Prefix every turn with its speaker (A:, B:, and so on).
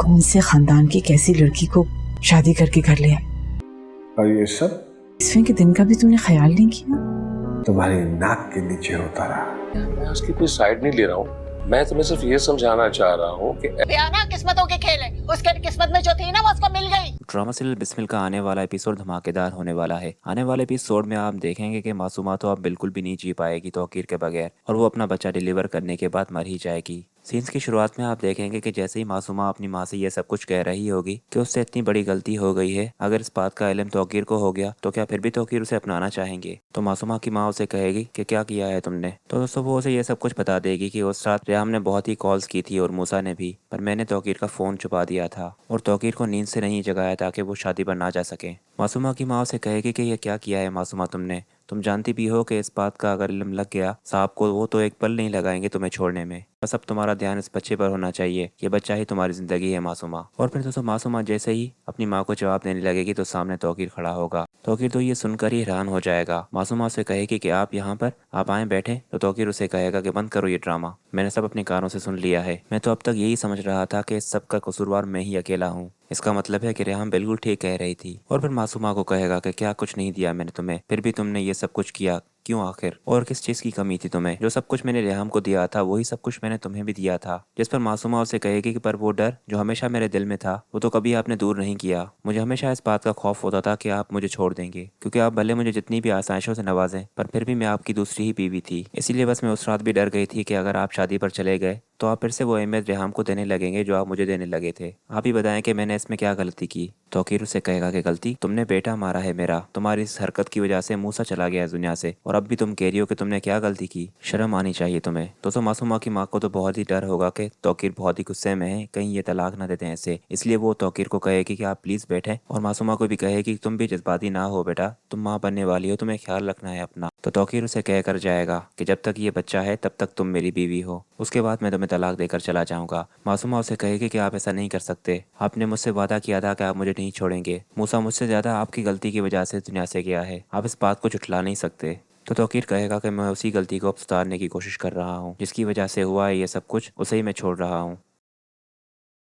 A: कौन से खानदान की कैसी लड़की को शादी करके घर ले आए।
B: और ये सब
A: इसमें के दिन का भी तुमने ख्याल नहीं किया।
B: तुम्हारी नाक के नीचे होता रहा।
C: मैं उसकी कोई साइड नहीं ले रहा हूँ, मैं तुम्हें सिर्फ ये समझाना चाह रहा हूँ कि
D: ना किस्मतों के खेल है, उसके किस्मत में जो थी ना वो उसको मिल गई।
E: ड्रामा सीरियल बिस्मिल का आने वाला एपिसोड धमाकेदार होने वाला है। आने वाले एपिसोड में आप देखेंगे कि मासूमा तो अब बिल्कुल भी नहीं जी पाएगी तौकीर के बगैर, और वो अपना बच्चा डिलीवर करने के बाद मर ही जाएगी। सीन्स की शुरुआत में आप देखेंगे कि जैसे ही मासूमा अपनी माँ से ये सब कुछ कह रही होगी कि उससे इतनी बड़ी गलती हो गई है, अगर इस बात का इल्म तौकीर को हो गया तो क्या फिर भी तौकीर उसे अपनाना चाहेंगे। तो मासूमा की माँ उसे कहेगी कि क्या किया है तुमने। तो दोस्तों वो उसे ये सब कुछ बता देगी कि उस रात रेहाम ने बहुत ही कॉल्स की थी और मूसा ने भी, पर मैंने तौकीर का फ़ोन छुपा दिया था और तौकीर को नींद से नहीं जगाया ताकि वो शादी पर ना जा सके। मासूमा की माँ उसे कहेगी कि ये क्या किया है मासूमा तुमने, तुम जानती भी हो कि इस बात का अगर इल्म लग गया साहब को वो तो एक पल नहीं लगाएंगे तुम्हें छोड़ने में। बस अब तुम्हारा ध्यान इस बच्चे पर होना चाहिए, ये बच्चा ही तुम्हारी जिंदगी है मासूमा। और फिर दोस्तों मासूमा जैसे ही अपनी माँ को जवाब देने लगेगी तो सामने तौकीर खड़ा होगा। तौकीर तो ये सुनकर ही हैरान हो जाएगा। मासूमा उसे कहेगी कि आप यहाँ पर, आप आए बैठे। तो तौकीर उसे कहेगा कि बंद करो ये ड्रामा, मैंने सब अपने कानों से सुन लिया है। मैं तो अब तक यही समझ रहा था कि इस सब का कसूरवार मैं ही अकेला हूँ। इसका मतलब है कि रेहाम बिल्कुल ठीक कह रही थी। और फिर मासूमा को कहेगा कि क्या कुछ नहीं दिया मैंने तुम्हें, फिर भी तुमने ये सब कुछ किया क्यों आखिर, और किस चीज़ की कमी थी तुम्हें। जो सब कुछ मैंने रेहाम को दिया था वही सब कुछ मैंने तुम्हें भी दिया था। जिस पर मासूमा उसे कहेगी कि पर वो डर जो हमेशा मेरे दिल में था वो तो कभी आपने दूर नहीं किया। मुझे हमेशा इस बात का खौफ होता था कि आप मुझे छोड़ देंगे, क्योंकि आप भले मुझे जितनी भी आसाइशों से नवाजें पर फिर भी मैं आपकी दूसरी ही बीवी थी। इसीलिए बस मैं उस रात भी डर गई थी कि अगर आप शादी पर चले गए तो आप फिर से वो अहमियत रेहाम को देने लगेंगे जो आप मुझे देने लगे थे। आप ही बताएं कि मैंने इसमें क्या गलती की। तौकीर उसे कहेगा कि गलती, तुमने बेटा मारा है मेरा, तुम्हारी इस हरकत की वजह से मूसा चला गया इस दुनिया से, और अब भी तुम कह रही हो कि तुमने क्या गलती की। शर्म आनी चाहिए तुम्हें। दोस्तों मासूमा की माँ को तो बहुत ही डर होगा कि तौकीर बहुत ही गुस्से में है, कहीं ये तलाक ना देते ऐसे। इसलिए वो तौकीर को कहेगी कि आप प्लीज बैठे, और मासूमा को भी कहेगी कि तुम भी जज्बाती ना हो बेटा, तुम माँ बनने वाली हो, तुम्हें ख्याल रखना है अपना। तो तौकीर उसे कह कर जाएगा कि जब तक ये बच्चा है तब तक तुम मेरी बीवी हो, उसके बाद मैं तुम्हें तलाक देकर चला जाऊंगा। मासूमा उसे कहेगी कि आप ऐसा नहीं कर सकते, आपने मुझसे वादा किया था कि आप मुझे नहीं छोड़ेंगे। मूसा मुझसे ज्यादा आपकी गलती की वजह से दुनिया से गया है, आप इस बात को झुठला नहीं सकते। तो तौकीर कहेगा कि मैं उसी गलती को अब सुधारने की कोशिश कर रहा हूँ, जिसकी वजह से हुआ है ये सब कुछ, उसे ही मैं छोड़ रहा हूँ।